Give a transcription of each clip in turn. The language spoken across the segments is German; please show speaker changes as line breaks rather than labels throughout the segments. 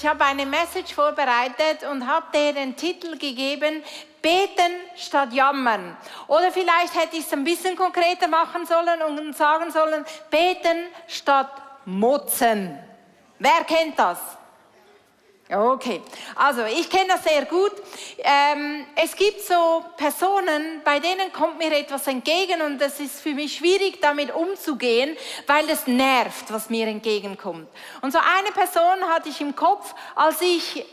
Ich habe eine Message vorbereitet und habe dir den Titel gegeben, Beten statt jammern. Oder vielleicht hätte ich es ein bisschen konkreter machen sollen und sagen sollen, beten statt motzen. Wer kennt das? Okay, also ich kenne das sehr gut. Es gibt so Personen, bei denen kommt mir etwas entgegen und es ist für mich schwierig, damit umzugehen, weil es nervt, was mir entgegenkommt. Und so eine Person hatte ich im Kopf, als ich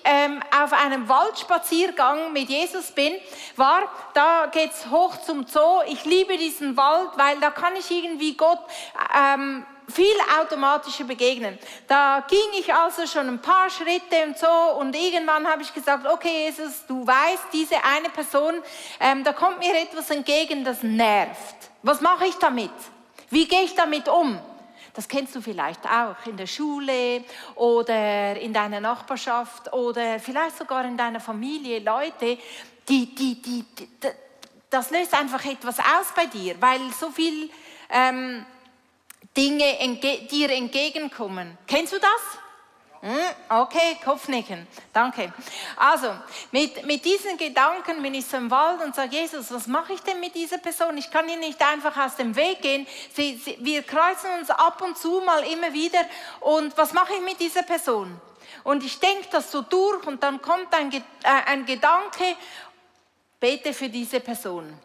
auf einem Waldspaziergang mit Jesus war. Da geht es hoch zum Zoo. Ich liebe diesen Wald, weil da kann ich irgendwie Gott viel automatischer begegnen. Da ging ich also schon ein paar Schritte und so und irgendwann habe ich gesagt, okay Jesus, du weißt, diese eine Person, da kommt mir etwas entgegen, das nervt. Was mache ich damit? Wie gehe ich damit um? Das kennst du vielleicht auch in der Schule oder in deiner Nachbarschaft oder vielleicht sogar in deiner Familie. Leute, das löst einfach etwas aus bei dir, weil so viel Dinge dir entgegenkommen. Kennst du das? Okay, Kopfnicken. Danke. Also, mit diesen Gedanken bin ich so im Wald und sage, Jesus, was mache ich denn mit dieser Person? Ich kann ihr nicht einfach aus dem Weg gehen. Wir kreuzen uns ab und zu mal immer wieder. Und was mache ich mit dieser Person? Und ich denke das so durch und dann kommt ein Gedanke, bete für diese Person.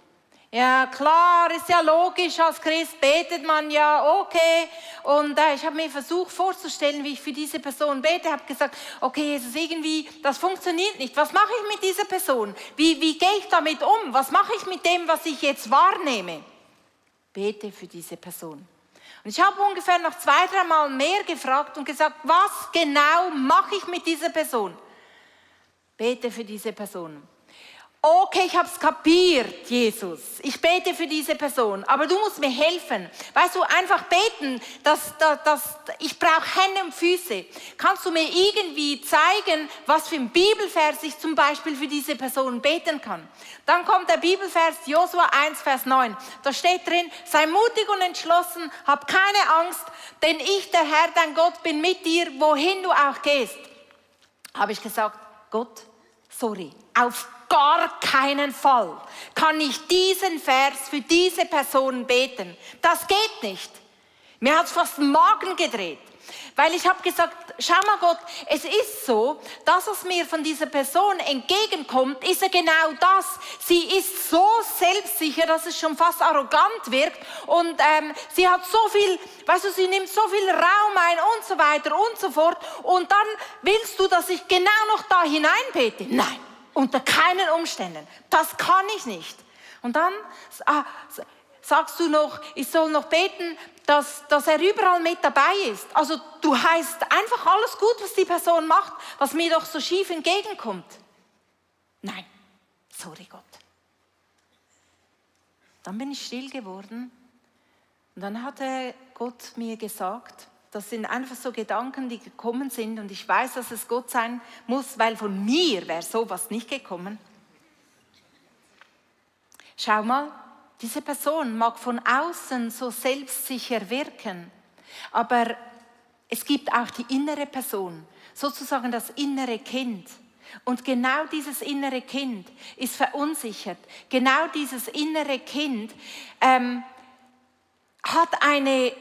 Ja, klar, ist ja logisch, als Christ betet man ja, okay. Und ich habe mir versucht vorzustellen, wie ich für diese Person bete. Ich habe gesagt, okay, Jesus, irgendwie, das funktioniert nicht. Was mache ich mit dieser Person? Wie gehe ich damit um? Was mache ich mit dem, was ich jetzt wahrnehme? Bete für diese Person. Und ich habe ungefähr noch 2-3 Mal mehr gefragt und gesagt, was genau mache ich mit dieser Person? Bete für diese Person. Okay, ich habe es kapiert, Jesus. Ich bete für diese Person, aber du musst mir helfen. Weißt du, einfach beten, ich brauche Hände und Füße. Kannst du mir irgendwie zeigen, was für ein Bibelvers ich zum Beispiel für diese Person beten kann? Dann kommt der Bibelvers Josua 1, Vers 9. Da steht drin, sei mutig und entschlossen, hab keine Angst, denn ich, der Herr, dein Gott, bin mit dir, wohin du auch gehst. Habe ich gesagt, Gott, sorry, auf gar keinen Fall kann ich diesen Vers für diese Person beten. Das geht nicht. Mir hat es fast den Magen gedreht. Weil ich habe gesagt, schau mal Gott, es ist so, dass es mir von dieser Person entgegenkommt, ist ja genau das. Sie ist so selbstsicher, dass es schon fast arrogant wirkt und sie hat so viel, weißt du, sie nimmt so viel Raum ein und so weiter und so fort und dann willst du, dass ich genau noch da hinein bete? Nein. Unter keinen Umständen. Das kann ich nicht. Und dann sagst du noch, ich soll noch beten, dass er überall mit dabei ist. Also du heißt einfach alles gut, was die Person macht, was mir doch so schief entgegenkommt. Nein, sorry Gott. Dann bin ich still geworden und dann hatte Gott mir gesagt, das sind einfach so Gedanken, die gekommen sind und ich weiß, dass es Gott sein muss, weil von mir wäre sowas nicht gekommen. Schau mal, diese Person mag von außen so selbstsicher wirken, aber es gibt auch die innere Person, sozusagen das innere Kind. Und genau dieses innere Kind ist verunsichert. Genau dieses innere Kind hat einen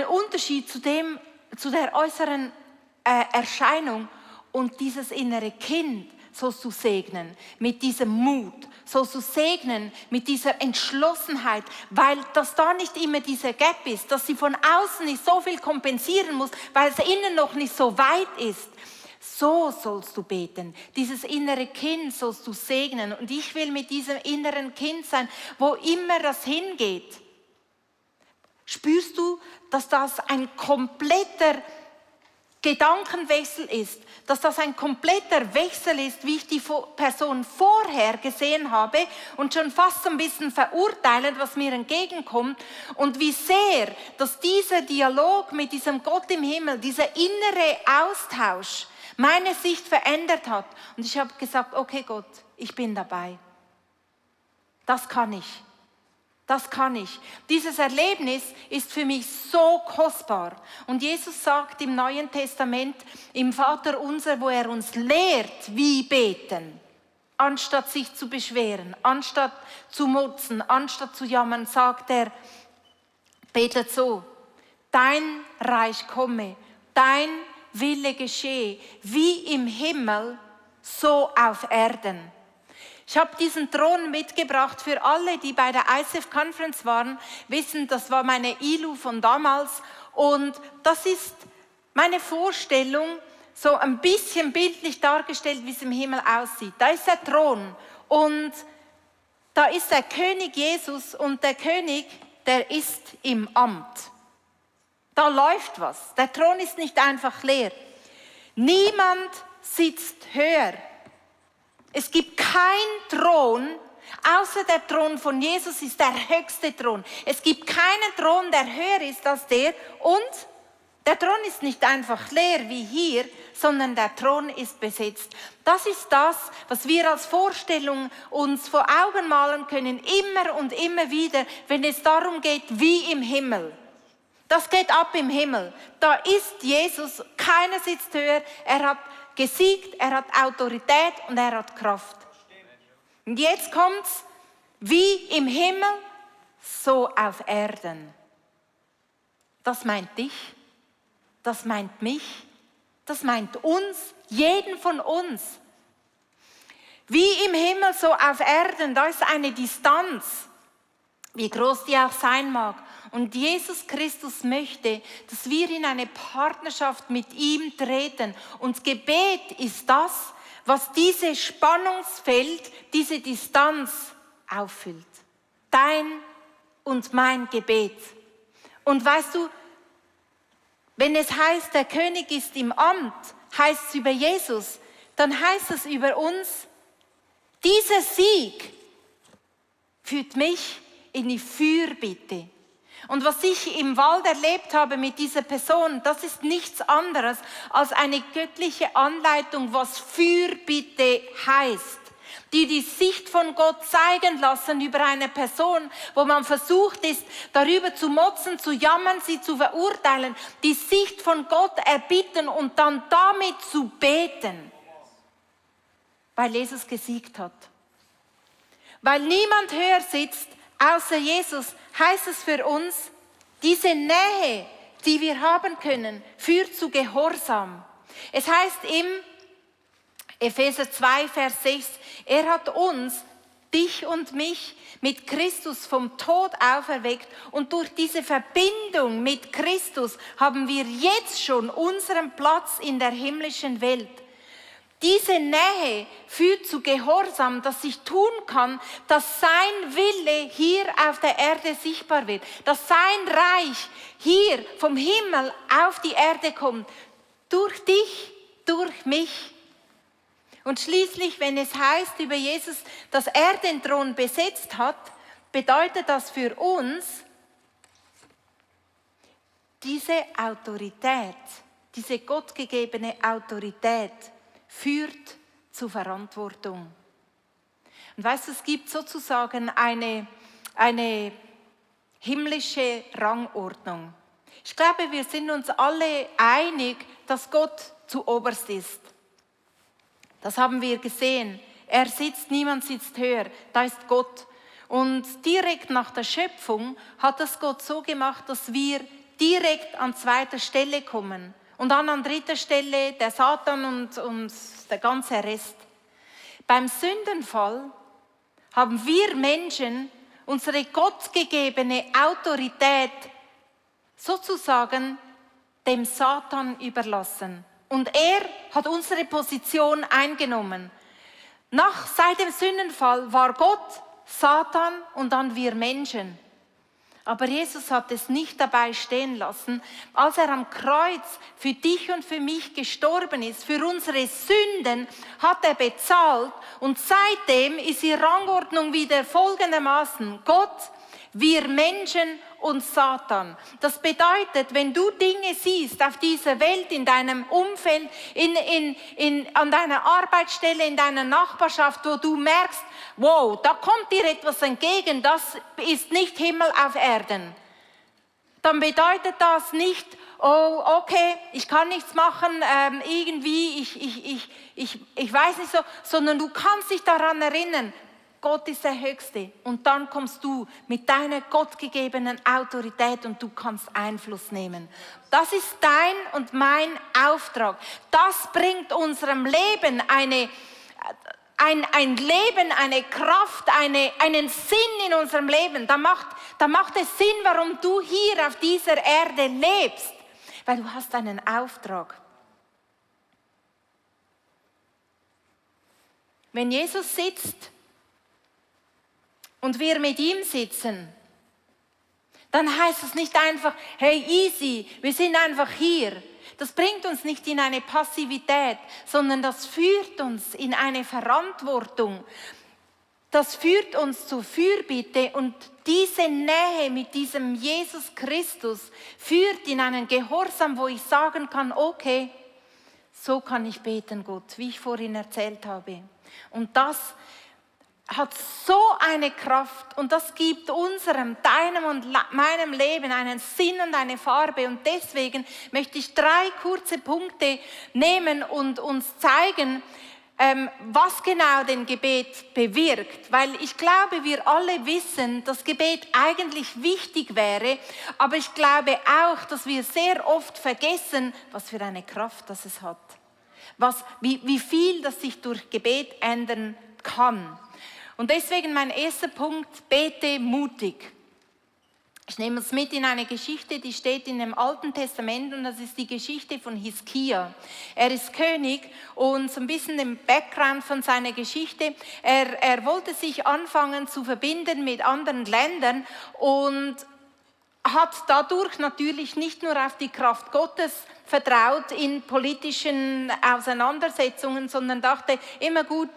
Unterschied zu der äußeren Erscheinung. Und dieses innere Kind sollst du segnen mit diesem Mut, sollst du segnen mit dieser Entschlossenheit, weil das da nicht immer dieser Gap ist, dass sie von außen nicht so viel kompensieren muss, weil es innen noch nicht so weit ist. So sollst du beten. Dieses innere Kind sollst du segnen. Und ich will mit diesem inneren Kind sein, wo immer das hingeht. Spürst du, dass das ein kompletter Gedankenwechsel ist, dass das ein kompletter Wechsel ist, wie ich die Person vorher gesehen habe und schon fast ein bisschen verurteilend, was mir entgegenkommt und wie sehr, dass dieser Dialog mit diesem Gott im Himmel, dieser innere Austausch meine Sicht verändert hat. Und ich habe gesagt, okay Gott, ich bin dabei. Das kann ich. Das kann ich. Dieses Erlebnis ist für mich so kostbar. Und Jesus sagt im Neuen Testament, im Vaterunser, wo er uns lehrt, wie beten, anstatt sich zu beschweren, anstatt zu motzen, anstatt zu jammern, sagt er, betet so, dein Reich komme, dein Wille geschehe, wie im Himmel, so auf Erden. Ich habe diesen Thron mitgebracht für alle, die bei der ICF Conference waren, wissen, das war meine ILU von damals und das ist meine Vorstellung, so ein bisschen bildlich dargestellt, wie es im Himmel aussieht. Da ist der Thron und da ist der König Jesus und der König, der ist im Amt. Da läuft was. Der Thron ist nicht einfach leer. Niemand sitzt höher. Es gibt keinen Thron, außer der Thron von Jesus ist der höchste Thron. Es gibt keinen Thron, der höher ist als der. Und der Thron ist nicht einfach leer wie hier, sondern der Thron ist besetzt. Das ist das, was wir als Vorstellung uns vor Augen malen können, immer und immer wieder, wenn es darum geht, wie im Himmel. Das geht ab im Himmel. Da ist Jesus, keiner sitzt höher, er hat gesiegt, er hat Autorität und er hat Kraft. Und jetzt kommt's, wie im Himmel, so auf Erden. Das meint dich, das meint mich, das meint uns, jeden von uns. Wie im Himmel, so auf Erden, da ist eine Distanz, wie groß die auch sein mag. Und Jesus Christus möchte, dass wir in eine Partnerschaft mit ihm treten. Und Gebet ist das, was dieses Spannungsfeld, diese Distanz auffüllt. Dein und mein Gebet. Und weißt du, wenn es heißt, der König ist im Amt, heißt es über Jesus, dann heißt es über uns, dieser Sieg führt mich in die Fürbitte. Und was ich im Wald erlebt habe mit dieser Person, das ist nichts anderes als eine göttliche Anleitung, was Fürbitte heißt. Die Sicht von Gott zeigen lassen über eine Person, wo man versucht ist, darüber zu motzen, zu jammern, sie zu verurteilen. Die Sicht von Gott erbitten und dann damit zu beten. Weil Jesus gesiegt hat. Weil niemand höher sitzt, außer Jesus, heißt es für uns, diese Nähe, die wir haben können, führt zu Gehorsam. Es heißt im Epheser 2, Vers 6, er hat uns, dich und mich, mit Christus vom Tod auferweckt und durch diese Verbindung mit Christus haben wir jetzt schon unseren Platz in der himmlischen Welt. Diese Nähe führt zu Gehorsam, dass ich tun kann, dass sein Wille hier auf der Erde sichtbar wird, dass sein Reich hier vom Himmel auf die Erde kommt, durch dich, durch mich. Und schließlich, wenn es heißt über Jesus, dass er den Thron besetzt hat, bedeutet das für uns, diese Autorität, diese gottgegebene Autorität, führt zu Verantwortung. Und weißt du, es gibt sozusagen eine himmlische Rangordnung. Ich glaube, wir sind uns alle einig, dass Gott zuoberst ist. Das haben wir gesehen. Er sitzt, niemand sitzt höher. Da ist Gott. Und direkt nach der Schöpfung hat das Gott so gemacht, dass wir direkt an zweiter Stelle kommen. Und dann an dritter Stelle der Satan und der ganze Rest. Beim Sündenfall haben wir Menschen unsere gottgegebene Autorität sozusagen dem Satan überlassen. Und er hat unsere Position eingenommen. Seit dem Sündenfall war Gott, Satan und dann wir Menschen. Aber Jesus hat es nicht dabei stehen lassen, als er am Kreuz für dich und für mich gestorben ist. Für unsere Sünden hat er bezahlt und seitdem ist die Rangordnung wieder folgendermaßen. Gott Wir Menschen und Satan. Das bedeutet, wenn du Dinge siehst auf dieser Welt, in deinem Umfeld, an deiner Arbeitsstelle, in deiner Nachbarschaft, wo du merkst, wow, da kommt dir etwas entgegen, das ist nicht Himmel auf Erden, dann bedeutet das nicht, oh, okay, ich kann nichts machen, irgendwie, ich weiß nicht so, sondern du kannst dich daran erinnern, Gott ist der Höchste. Und dann kommst du mit deiner gottgegebenen Autorität und du kannst Einfluss nehmen. Das ist dein und mein Auftrag. Das bringt unserem Leben ein Leben, eine Kraft, einen Sinn in unserem Leben. Da macht es Sinn, warum du hier auf dieser Erde lebst. Weil du hast einen Auftrag. Wenn Jesus sitzt und wir mit ihm sitzen, dann heißt es nicht einfach, hey, easy, wir sind einfach hier. Das bringt uns nicht in eine Passivität, sondern das führt uns in eine Verantwortung. Das führt uns zur Fürbitte und diese Nähe mit diesem Jesus Christus führt in einen Gehorsam, wo ich sagen kann, okay, so kann ich beten, Gott, wie ich vorhin erzählt habe. Und das hat so eine Kraft und das gibt deinem und meinem Leben einen Sinn und eine Farbe. Und deswegen möchte ich 3 kurze Punkte nehmen und uns zeigen, was genau den Gebet bewirkt. Weil ich glaube, wir alle wissen, dass Gebet eigentlich wichtig wäre, aber ich glaube auch, dass wir sehr oft vergessen, was für eine Kraft das es hat. Wie viel das sich durch Gebet ändern kann. Und deswegen mein erster Punkt, bete mutig. Ich nehme uns mit in eine Geschichte, die steht in dem Alten Testament und das ist die Geschichte von Hiskia. Er ist König und so ein bisschen den Background von seiner Geschichte. Er wollte sich anfangen zu verbinden mit anderen Ländern und hat dadurch natürlich nicht nur auf die Kraft Gottes vertraut in politischen Auseinandersetzungen, sondern dachte immer gut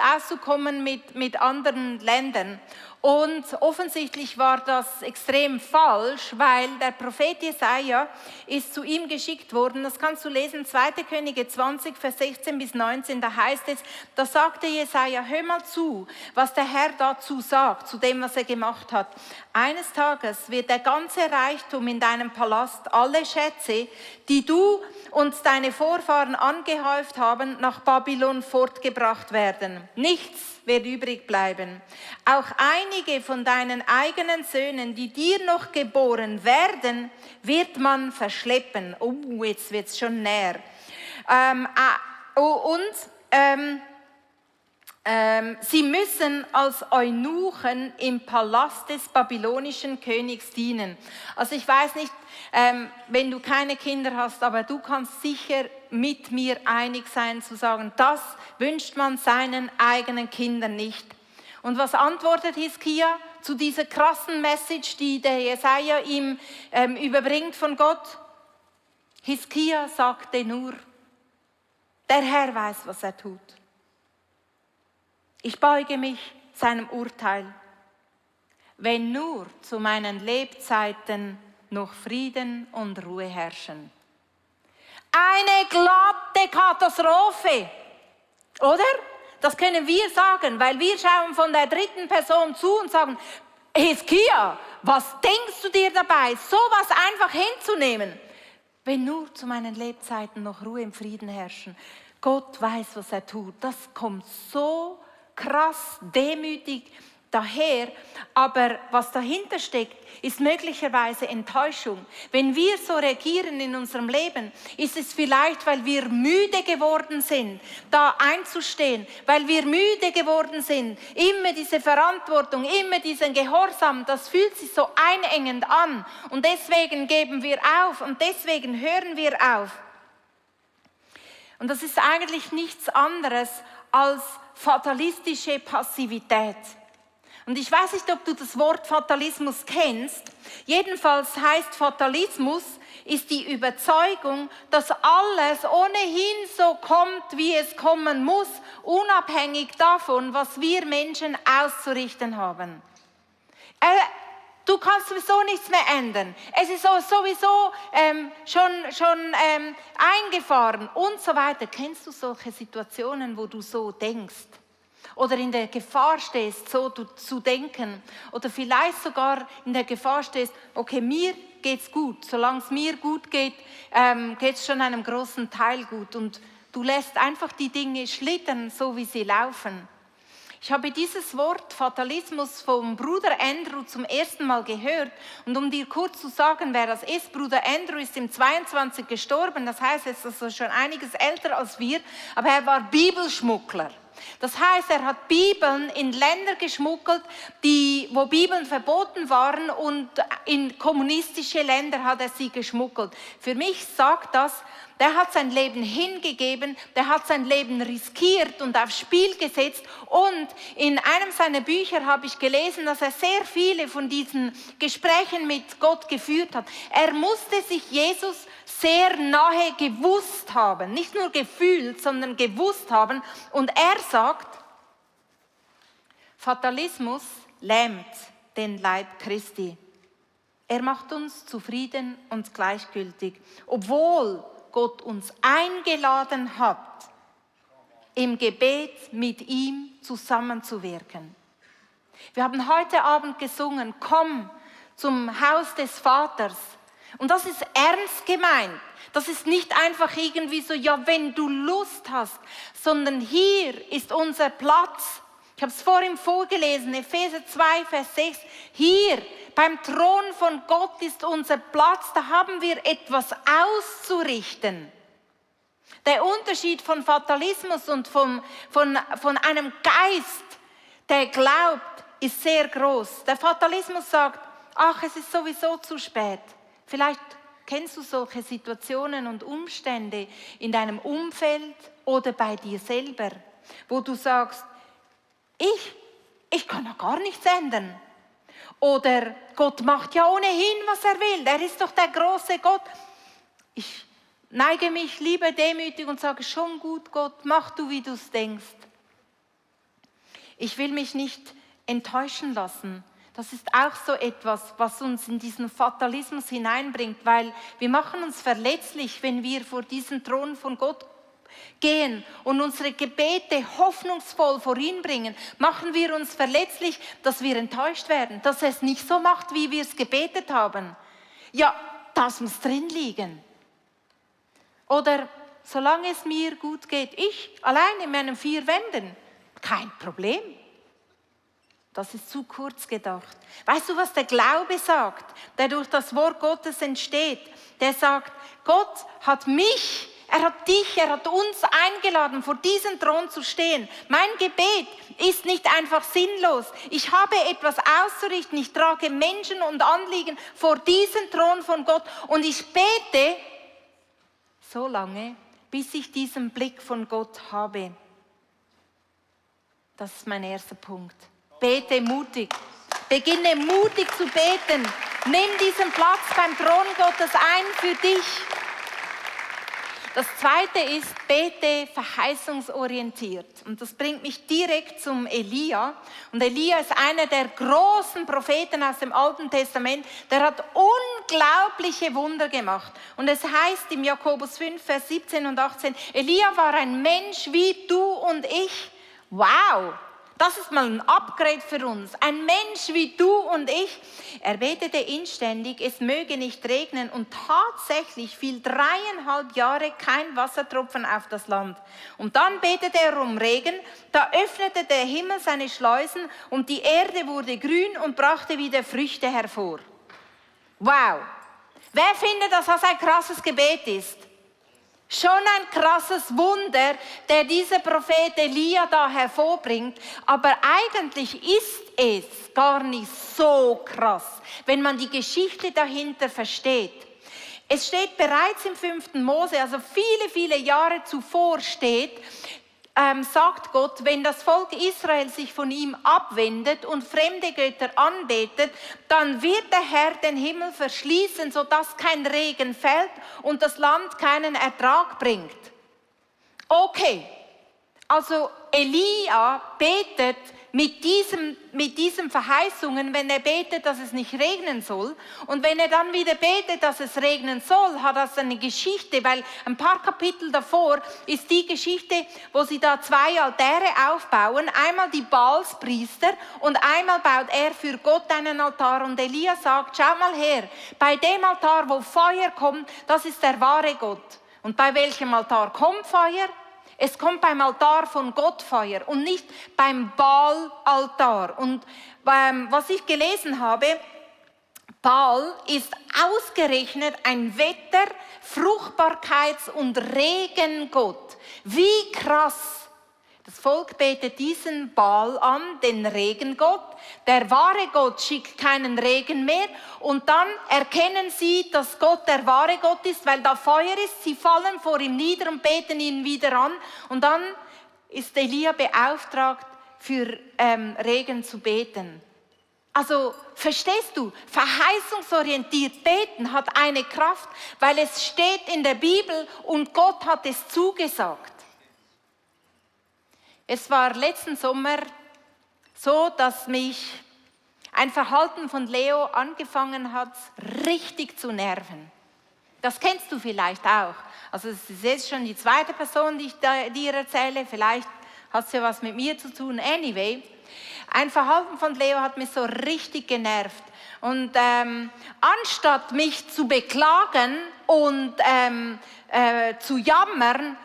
auszukommen mit anderen Ländern. Und offensichtlich war das extrem falsch, weil der Prophet Jesaja ist zu ihm geschickt worden. Das kannst du lesen, 2. Könige 20, Vers 16 bis 19, da heißt es, da sagte Jesaja, hör mal zu, was der Herr dazu sagt, zu dem, was er gemacht hat. Eines Tages wird der ganze Reichtum in deinem Palast, alle Schätze, die du und deine Vorfahren angehäuft haben, nach Babylon fortgebracht werden. Nichts wird übrig bleiben. Auch einige von deinen eigenen Söhnen, die dir noch geboren werden, wird man verschleppen. Oh, jetzt wird es schon näher. Sie müssen als Eunuchen im Palast des babylonischen Königs dienen. Also ich weiß nicht, wenn du keine Kinder hast, aber du kannst sicher mit mir einig sein zu sagen, das wünscht man seinen eigenen Kindern nicht. Und was antwortet Hiskia zu dieser krassen Message, die der Jesaja ihm überbringt von Gott? Hiskia sagte nur, der Herr weiß, was er tut. Ich beuge mich seinem Urteil, wenn nur zu meinen Lebzeiten noch Frieden und Ruhe herrschen. Eine glatte Katastrophe, oder? Das können wir sagen, weil wir schauen von der dritten Person zu und sagen, Hiskia, was denkst du dir dabei, sowas einfach hinzunehmen? Wenn nur zu meinen Lebzeiten noch Ruhe und Frieden herrschen. Gott weiß, was er tut. Das kommt so krass, demütig daher, aber was dahinter steckt, ist möglicherweise Enttäuschung. Wenn wir so reagieren in unserem Leben, ist es vielleicht, weil wir müde geworden sind, da einzustehen, weil wir müde geworden sind, immer diese Verantwortung, immer diesen Gehorsam, das fühlt sich so einengend an und deswegen geben wir auf und deswegen hören wir auf. Und das ist eigentlich nichts anderes als fatalistische Passivität. Und ich weiß nicht, ob du das Wort Fatalismus kennst. Jedenfalls heißt Fatalismus, ist die Überzeugung, dass alles ohnehin so kommt, wie es kommen muss, unabhängig davon, was wir Menschen auszurichten haben. Du kannst sowieso nichts mehr ändern. Es ist sowieso schon eingefahren und so weiter. Kennst du solche Situationen, wo du so denkst? Oder in der Gefahr stehst, so zu denken? Oder vielleicht sogar in der Gefahr stehst, okay, mir geht's gut. Solange es mir gut geht, geht's schon einem großen Teil gut. Und du lässt einfach die Dinge schlittern, so wie sie laufen. Ich habe dieses Wort Fatalismus vom Bruder Andrew zum ersten Mal gehört. Und um dir kurz zu sagen, wer das ist, Bruder Andrew ist im 22 gestorben. Das heißt, er ist also schon einiges älter als wir, aber er war Bibelschmuggler. Das heißt, er hat Bibeln in Länder geschmuggelt, wo Bibeln verboten waren, und in kommunistische Länder hat er sie geschmuggelt. Für mich sagt das, der hat sein Leben hingegeben, der hat sein Leben riskiert und aufs Spiel gesetzt. Und in einem seiner Bücher habe ich gelesen, dass er sehr viele von diesen Gesprächen mit Gott geführt hat. Er musste sich Jesus sehr nahe gewusst haben, nicht nur gefühlt, sondern gewusst haben. Und er sagt, Fatalismus lähmt den Leib Christi. Er macht uns zufrieden und gleichgültig, obwohl Gott uns eingeladen hat, im Gebet mit ihm zusammenzuwirken. Wir haben heute Abend gesungen, komm zum Haus des Vaters. Und das ist ernst gemeint. Das ist nicht einfach irgendwie so, ja, wenn du Lust hast, sondern hier ist unser Platz. Ich habe es vorhin vorgelesen, Epheser 2, Vers 6. Hier beim Thron von Gott ist unser Platz, da haben wir etwas auszurichten. Der Unterschied von Fatalismus und von einem Geist, der glaubt, ist sehr groß. Der Fatalismus sagt, ach, es ist sowieso zu spät. Vielleicht kennst du solche Situationen und Umstände in deinem Umfeld oder bei dir selber, wo du sagst, ich kann ja gar nichts ändern. Oder Gott macht ja ohnehin, was er will. Er ist doch der große Gott. Ich neige mich lieber demütig und sage, schon gut, Gott, mach du, wie du es denkst. Ich will mich nicht enttäuschen lassen. Das ist auch so etwas, was uns in diesen Fatalismus hineinbringt, weil wir machen uns verletzlich, wenn wir vor diesen Thron von Gott gehen und unsere Gebete hoffnungsvoll vor ihn bringen, machen wir uns verletzlich, dass wir enttäuscht werden, dass er es nicht so macht, wie wir es gebetet haben. Ja, das muss drin liegen. Oder solange es mir gut geht, ich allein in meinen 4 Wänden, kein Problem. Das ist zu kurz gedacht. Weißt du, was der Glaube sagt, der durch das Wort Gottes entsteht? Der sagt, Gott hat mich, er hat dich, er hat uns eingeladen, vor diesem Thron zu stehen. Mein Gebet ist nicht einfach sinnlos. Ich habe etwas auszurichten. Ich trage Menschen und Anliegen vor diesem Thron von Gott. Und ich bete so lange, bis ich diesen Blick von Gott habe. Das ist mein erster Punkt. Bete mutig. Beginne mutig zu beten. Nimm diesen Platz beim Thron Gottes ein für dich. Das zweite ist, bete verheißungsorientiert. Und das bringt mich direkt zum Elia. Und Elia ist einer der großen Propheten aus dem Alten Testament. Der hat unglaubliche Wunder gemacht. Und es heißt im Jakobus 5, Vers 17 und 18, Elia war ein Mensch wie du und ich. Wow! Das ist mal ein Upgrade für uns. Ein Mensch wie du und ich. Er betete inständig, es möge nicht regnen, und tatsächlich fiel 3,5 Jahre kein Wassertropfen auf das Land. Und dann betete er um Regen, da öffnete der Himmel seine Schleusen und die Erde wurde grün und brachte wieder Früchte hervor. Wow! Wer findet, dass das ein krasses Gebet ist? Schon ein krasses Wunder, der dieser Prophet Elia da hervorbringt. Aber eigentlich ist es gar nicht so krass, wenn man die Geschichte dahinter versteht. Es steht bereits im 5. Mose, also viele, viele Jahre zuvor steht, sagt Gott, wenn das Volk Israel sich von ihm abwendet und fremde Götter anbetet, dann wird der Herr den Himmel verschließen, sodass kein Regen fällt und das Land keinen Ertrag bringt. Okay, also Elia betet mit diesen Verheißungen, wenn er betet, dass es nicht regnen soll. Und wenn er dann wieder betet, dass es regnen soll, hat das eine Geschichte, weil ein paar Kapitel davor ist die Geschichte, wo sie da 2 Altäre aufbauen. Einmal die Baalspriester und einmal baut er für Gott einen Altar. Und Elia sagt, schau mal her, bei dem Altar, wo Feuer kommt, das ist der wahre Gott. Und bei welchem Altar kommt Feuer? Es kommt beim Altar von Gott Feuer und nicht beim Baal-Altar. Und was ich gelesen habe, Baal ist ausgerechnet ein Wetter-, Fruchtbarkeits- und Regengott. Wie krass! Das Volk betet diesen Baal an, den Regengott. Der wahre Gott schickt keinen Regen mehr. Und dann erkennen sie, dass Gott der wahre Gott ist, weil da Feuer ist. Sie fallen vor ihm nieder und beten ihn wieder an. Und dann ist Elia beauftragt, für Regen zu beten. Also, verstehst du, verheißungsorientiert beten hat eine Kraft, weil es steht in der Bibel und Gott hat es zugesagt. Es war letzten Sommer so, dass mich ein Verhalten von Leo angefangen hat, richtig zu nerven. Das kennst du vielleicht auch. Also es ist jetzt schon die 2. Person, die ich dir erzähle. Vielleicht hat es ja was mit mir zu tun. Anyway, ein Verhalten von Leo hat mich so richtig genervt. Und anstatt mich zu beklagen und zu jammern,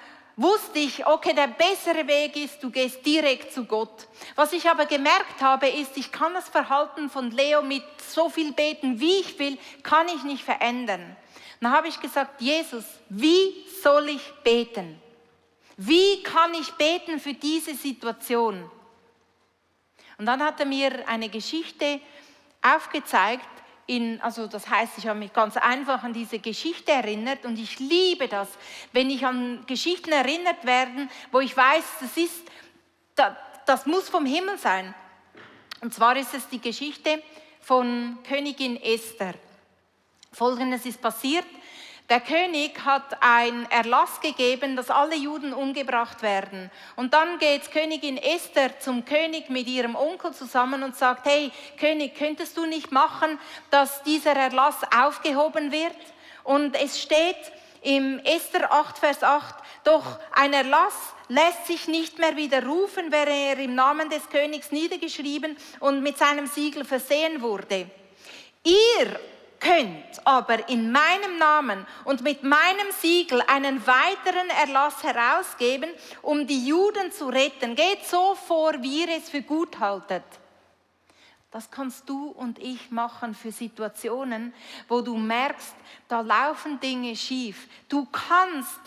wusste ich, okay, der bessere Weg ist, du gehst direkt zu Gott. Was ich aber gemerkt habe, ist, ich kann das Verhalten von Leo mit so viel beten, wie ich will, kann ich nicht verändern. Dann habe ich gesagt, Jesus, wie soll ich beten? Wie kann ich beten für diese Situation? Und dann hat er mir eine Geschichte aufgezeigt, also das heißt, ich habe mich ganz einfach an diese Geschichte erinnert und ich liebe das, wenn ich an Geschichten erinnert werde, wo ich weiß, das muss vom Himmel sein. Und zwar ist es die Geschichte von Königin Esther. Folgendes ist passiert. Der König hat einen Erlass gegeben, dass alle Juden umgebracht werden. Und dann geht Königin Esther zum König mit ihrem Onkel zusammen und sagt, hey König, könntest du nicht machen, dass dieser Erlass aufgehoben wird? Und es steht im Esther 8, Vers 8, doch ein Erlass lässt sich nicht mehr widerrufen, wäre er im Namen des Königs niedergeschrieben und mit seinem Siegel versehen wurde. Ihr könnt aber in meinem Namen und mit meinem Siegel einen weiteren Erlass herausgeben, um die Juden zu retten. Geht so vor, wie ihr es für gut haltet. Das kannst du und ich machen für Situationen, wo du merkst, da laufen Dinge schief. Du kannst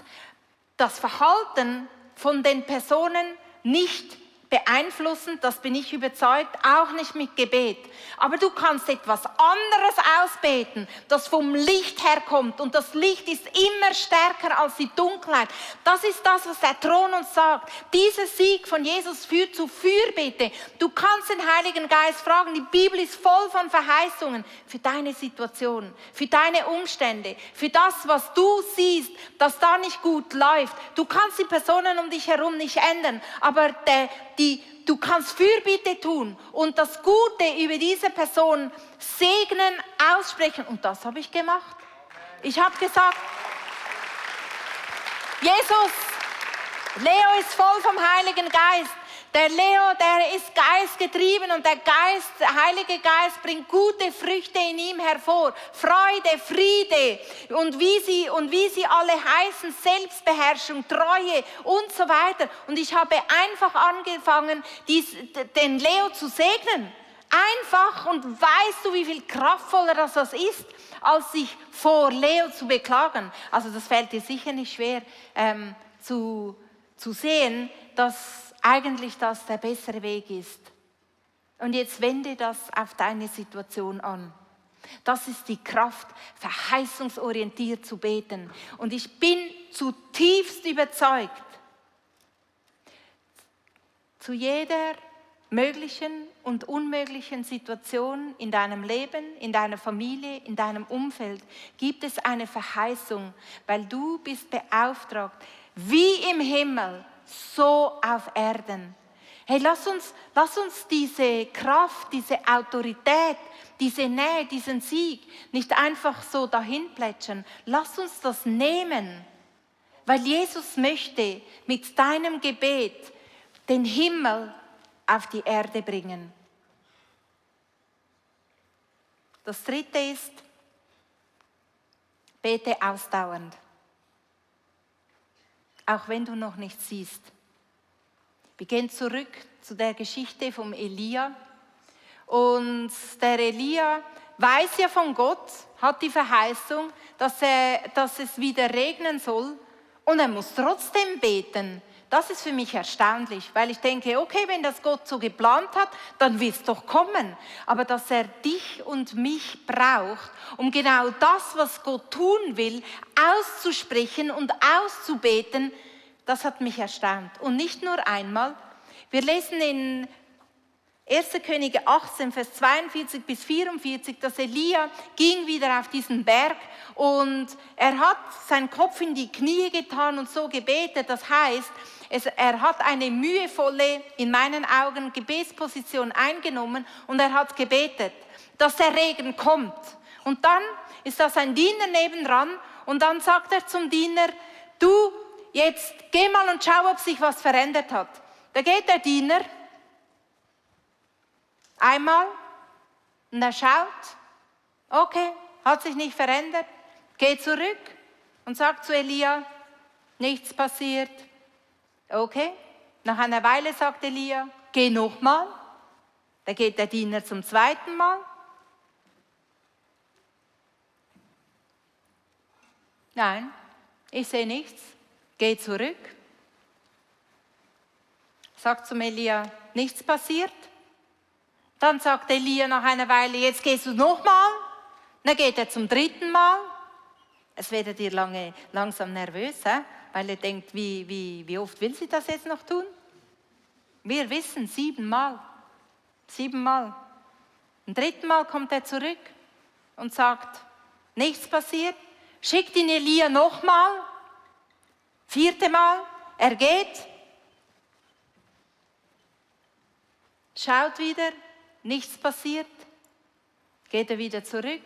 das Verhalten von den Personen nicht beeinflussen, das bin ich überzeugt, auch nicht mit Gebet. Aber du kannst etwas anderes ausbeten, das vom Licht herkommt. Und das Licht ist immer stärker als die Dunkelheit. Das ist das, was der Thron uns sagt. Dieser Sieg von Jesus führt zu Fürbitte. Du kannst den Heiligen Geist fragen. Die Bibel ist voll von Verheißungen für deine Situation, für deine Umstände, für das, was du siehst, das da nicht gut läuft. Du kannst die Personen um dich herum nicht ändern, aber du kannst Fürbitte tun und das Gute über diese Person segnen, aussprechen. Und das habe ich gemacht. Ich habe gesagt, Jesus, Leo ist voll vom Heiligen Geist. Der Leo, der ist geistgetrieben und der Heilige Geist bringt gute Früchte in ihm hervor. Freude, Friede und wie sie alle heißen, Selbstbeherrschung, Treue und so weiter. Und ich habe einfach angefangen, den Leo zu segnen. Einfach, und weißt du, wie viel kraftvoller das ist, als sich vor Leo zu beklagen. Also das fällt dir sicher nicht schwer zu sehen, dass eigentlich das der bessere Weg ist. Und jetzt wende das auf deine Situation an. Das ist die Kraft, verheißungsorientiert zu beten. Und ich bin zutiefst überzeugt, zu jeder möglichen und unmöglichen Situation in deinem Leben, in deiner Familie, in deinem Umfeld gibt es eine Verheißung, weil du bist beauftragt, wie im Himmel, so auf Erden. Hey, lass uns diese Kraft, diese Autorität, diese Nähe, diesen Sieg nicht einfach so dahin plätschern. Lass uns das nehmen, weil Jesus möchte mit deinem Gebet den Himmel auf die Erde bringen. Das dritte ist, bete ausdauernd, auch wenn du noch nichts siehst. Wir gehen zurück zu der Geschichte vom Elia. Und der Elia weiß ja von Gott, hat die Verheißung, dass es wieder regnen soll. Und er muss trotzdem beten. Das ist für mich erstaunlich, weil ich denke, okay, wenn das Gott so geplant hat, dann wird es doch kommen. Aber dass er dich und mich braucht, um genau das, was Gott tun will, auszusprechen und auszubeten, das hat mich erstaunt. Und nicht nur einmal. Wir lesen in 1. Könige 18, Vers 42 bis 44, dass Elia ging wieder auf diesen Berg und er hat seinen Kopf in die Knie getan und so gebetet. Das heißt, er hat eine mühevolle, in meinen Augen, Gebetsposition eingenommen und er hat gebetet, dass der Regen kommt. Und dann ist da sein Diener nebendran und dann sagt er zum Diener, du, jetzt geh mal und schau, ob sich was verändert hat. Da geht der Diener einmal und er schaut, okay, hat sich nicht verändert, geht zurück und sagt zu Elia, nichts passiert. Okay, nach einer Weile sagt Elia, geh nochmal. Da geht der Diener zum zweiten Mal. Nein, ich sehe nichts. Geh zurück. Sagt zum Elia, nichts passiert. Dann sagt Elia nach einer Weile, jetzt gehst du nochmal. Dann geht er zum dritten Mal. Es werdet ihr langsam nervös, weil ihr denkt, wie oft will sie das jetzt noch tun? Wir wissen, 7 Mal. 7 Mal. Im dritten Mal kommt er zurück und sagt, nichts passiert. Schickt ihn Elia nochmal. 4. Mal, er geht. Schaut wieder, nichts passiert. Geht er wieder zurück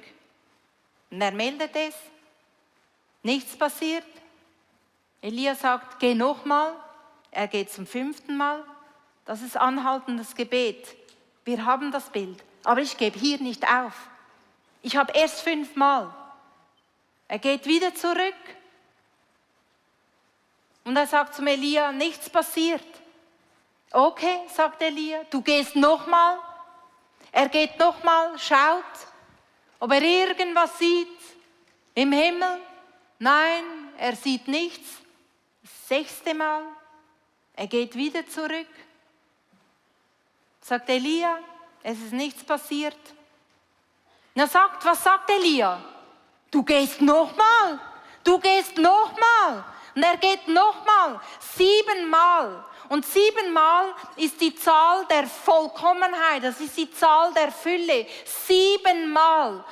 und er meldet es. Nichts passiert. Elia sagt, geh nochmal. Er geht zum 5. Mal. Das ist anhaltendes Gebet. Wir haben das Bild. Aber ich gebe hier nicht auf. Ich habe erst 5 Mal. Er geht wieder zurück. Und er sagt zum Elia, nichts passiert. Okay, sagt Elia, du gehst nochmal. Er geht nochmal, schaut, ob er irgendwas sieht im Himmel. Nein, er sieht nichts. Das 6. Mal, er geht wieder zurück. Sagt Elia, es ist nichts passiert. Was sagt Elia? Du gehst nochmal, du gehst nochmal. Und er geht nochmal, 7 Mal. Und 7 Mal ist die Zahl der Vollkommenheit, das ist die Zahl der Fülle. 7 Mal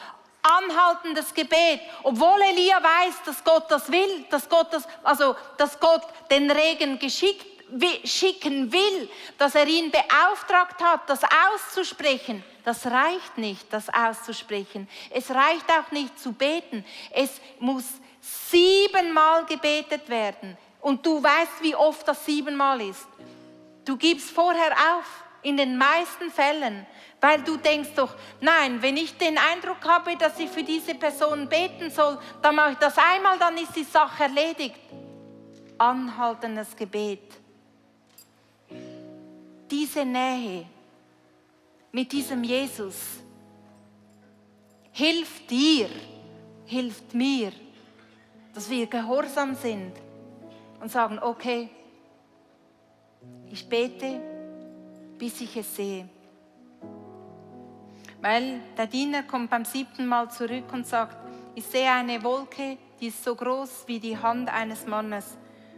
anhaltendes Gebet, obwohl Elia weiß, dass Gott das will, dass Gott den Regen schicken will, dass er ihn beauftragt hat, das auszusprechen. Das reicht nicht, das auszusprechen. Es reicht auch nicht zu beten. Es muss 7 Mal gebetet werden. Und du weißt, wie oft das 7 Mal ist. Du gibst vorher auf, in den meisten Fällen, weil du denkst doch, nein, wenn ich den Eindruck habe, dass ich für diese Person beten soll, dann mache ich das einmal, dann ist die Sache erledigt. Anhaltendes Gebet. Diese Nähe mit diesem Jesus hilft dir, hilft mir, dass wir gehorsam sind und sagen, okay, ich bete, bis ich es sehe. Weil der Diener kommt beim 7. Mal zurück und sagt, ich sehe eine Wolke, die ist so groß wie die Hand eines Mannes.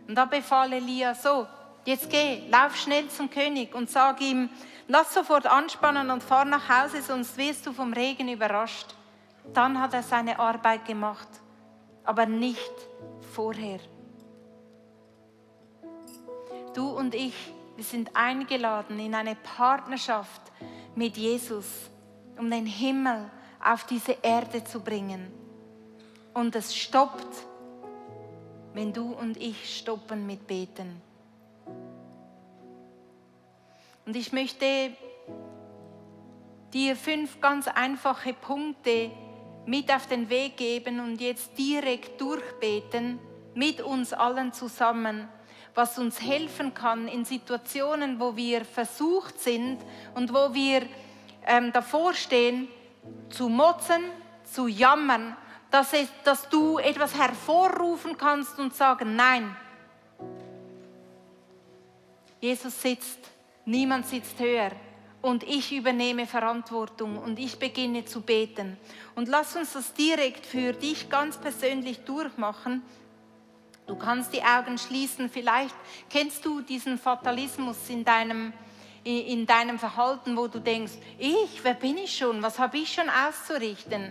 Und da befahl Elia, so, jetzt geh, lauf schnell zum König und sag ihm, lass sofort anspannen und fahr nach Hause, sonst wirst du vom Regen überrascht. Dann hat er seine Arbeit gemacht, aber nicht vorher. Du, und ich, wir sind eingeladen in eine Partnerschaft mit Jesus, um den Himmel auf diese Erde zu bringen. Und es stoppt, wenn du und ich stoppen mit Beten. Und ich möchte dir 5 ganz einfache Punkte mit auf den Weg geben und jetzt direkt durchbeten, mit uns allen zusammen, was uns helfen kann in Situationen, wo wir versucht sind und wo wir davor stehen, zu motzen, zu jammern, dass du etwas hervorrufen kannst und sagen, nein, Jesus sitzt, niemand sitzt höher und ich übernehme Verantwortung und ich beginne zu beten. Und lass uns das direkt für dich ganz persönlich durchmachen. Du kannst die Augen schließen, vielleicht kennst du diesen Fatalismus in deinem Verhalten, wo du denkst, wer bin ich schon, was habe ich schon auszurichten?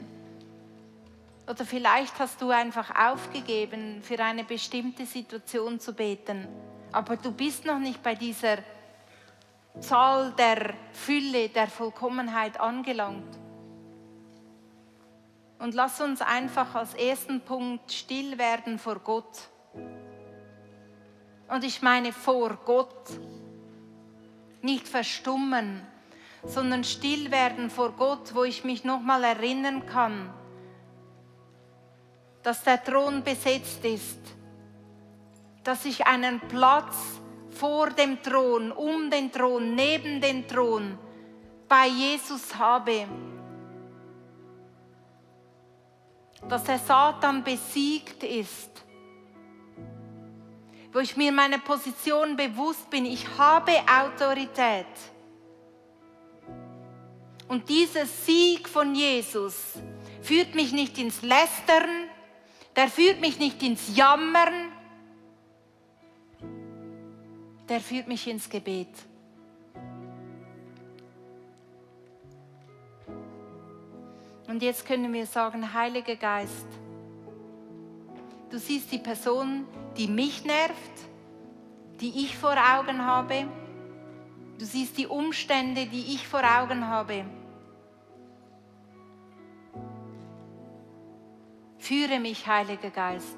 Oder vielleicht hast du einfach aufgegeben, für eine bestimmte Situation zu beten, aber du bist noch nicht bei dieser Zahl der Fülle, der Vollkommenheit angelangt. Und lass uns einfach als ersten Punkt still werden vor Gott. Und ich meine vor Gott. Nicht verstummen, sondern still werden vor Gott, wo ich mich nochmal erinnern kann, dass der Thron besetzt ist, dass ich einen Platz vor dem Thron, um den Thron, neben den Thron bei Jesus habe, dass der Satan besiegt ist, wo ich mir meiner Position bewusst bin, ich habe Autorität. Und dieser Sieg von Jesus führt mich nicht ins Lästern, der führt mich nicht ins Jammern, der führt mich ins Gebet. Und jetzt können wir sagen, Heiliger Geist, du siehst die Person, die mich nervt, die ich vor Augen habe. Du siehst die Umstände, die ich vor Augen habe. Führe mich, Heiliger Geist.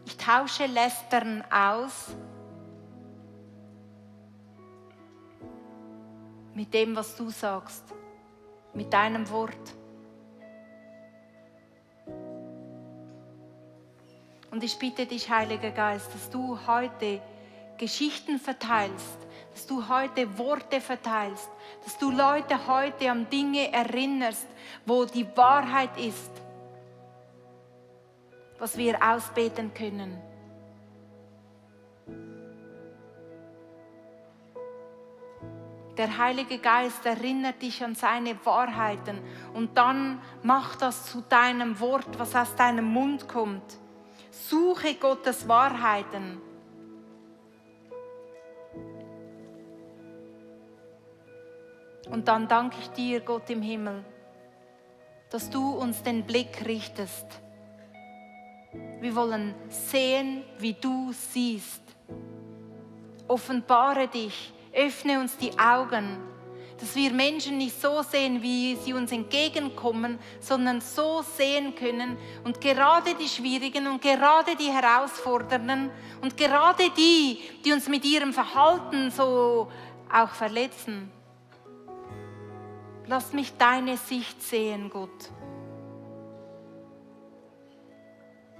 Ich tausche Lästern aus mit dem, was du sagst, mit deinem Wort. Und ich bitte dich, Heiliger Geist, dass du heute Geschichten verteilst, dass du heute Worte verteilst, dass du Leute heute an Dinge erinnerst, wo die Wahrheit ist, was wir ausbeten können. Der Heilige Geist erinnert dich an seine Wahrheiten und dann mach das zu deinem Wort, was aus deinem Mund kommt. Suche Gottes Wahrheiten. Und dann danke ich dir, Gott im Himmel, dass du uns den Blick richtest. Wir wollen sehen, wie du siehst. Offenbare dich, öffne uns die Augen, dass wir Menschen nicht so sehen, wie sie uns entgegenkommen, sondern so sehen können und gerade die Schwierigen und gerade die Herausfordernden und gerade die uns mit ihrem Verhalten so auch verletzen. Lass mich deine Sicht sehen, Gott.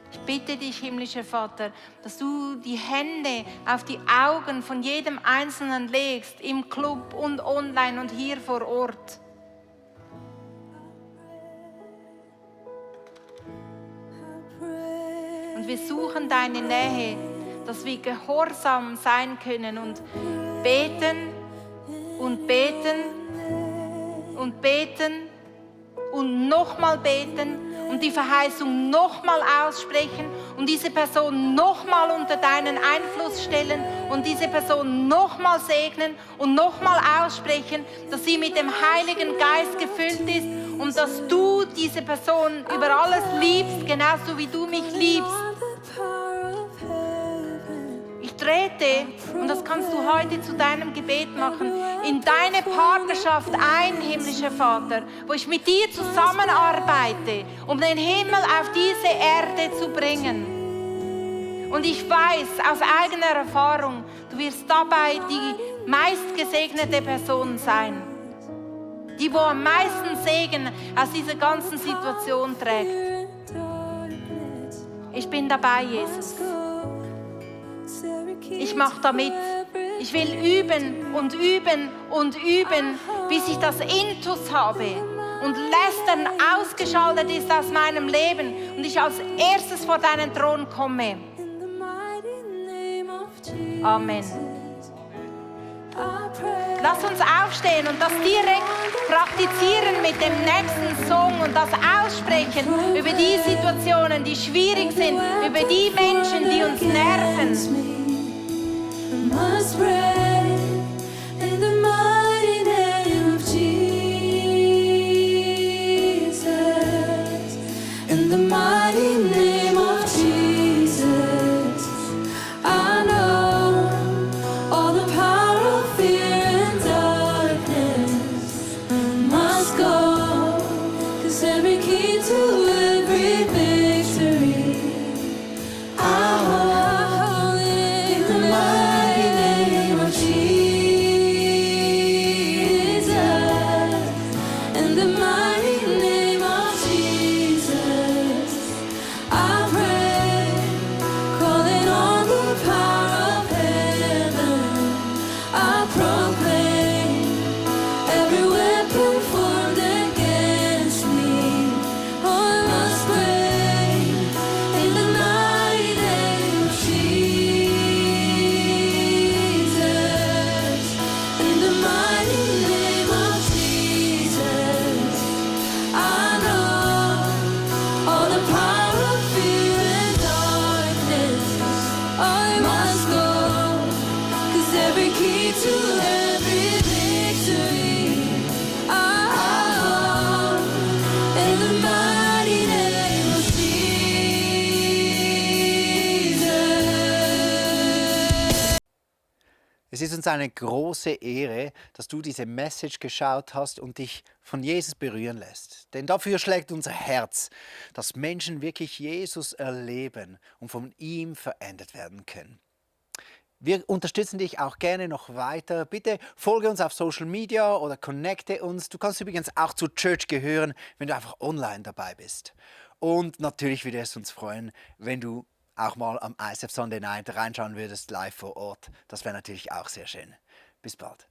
Ich bitte dich, himmlischer Vater, dass du die Hände auf die Augen von jedem Einzelnen legst, im Club und online und hier vor Ort. Und wir suchen deine Nähe, dass wir gehorsam sein können und beten und beten und beten und nochmal beten und die Verheißung nochmal aussprechen und diese Person nochmal unter deinen Einfluss stellen und diese Person nochmal segnen und nochmal aussprechen, dass sie mit dem Heiligen Geist gefüllt ist und dass du diese Person über alles liebst, genauso wie du mich liebst. bete, und das kannst du heute zu deinem Gebet machen, in deine Partnerschaft ein, himmlischer Vater, wo ich mit dir zusammenarbeite, um den Himmel auf diese Erde zu bringen. Und ich weiß aus eigener Erfahrung, du wirst dabei die meistgesegnete Person sein. Die, wo am meisten Segen aus dieser ganzen Situation trägt. Ich bin dabei, Jesus. Ich mache damit. Ich will üben und üben und üben, bis ich das Intus habe und Lästern ausgeschaltet ist aus meinem Leben und ich als erstes vor deinen Thron komme. Amen. Lass uns aufstehen und das direkt praktizieren mit dem nächsten Song und das aussprechen über die Situationen, die schwierig sind, über die Menschen, die uns nerven.
Es ist uns eine große Ehre, dass du diese Message geschaut hast und dich von Jesus berühren lässt. Denn dafür schlägt unser Herz, dass Menschen wirklich Jesus erleben und von ihm verändert werden können. Wir unterstützen dich auch gerne noch weiter. Bitte folge uns auf Social Media oder connecte uns. Du kannst übrigens auch zur Church gehören, wenn du einfach online dabei bist. Und natürlich würde es uns freuen, wenn du auch mal am ISF Sunday Night reinschauen würdest, live vor Ort. Das wäre natürlich auch sehr schön. Bis bald.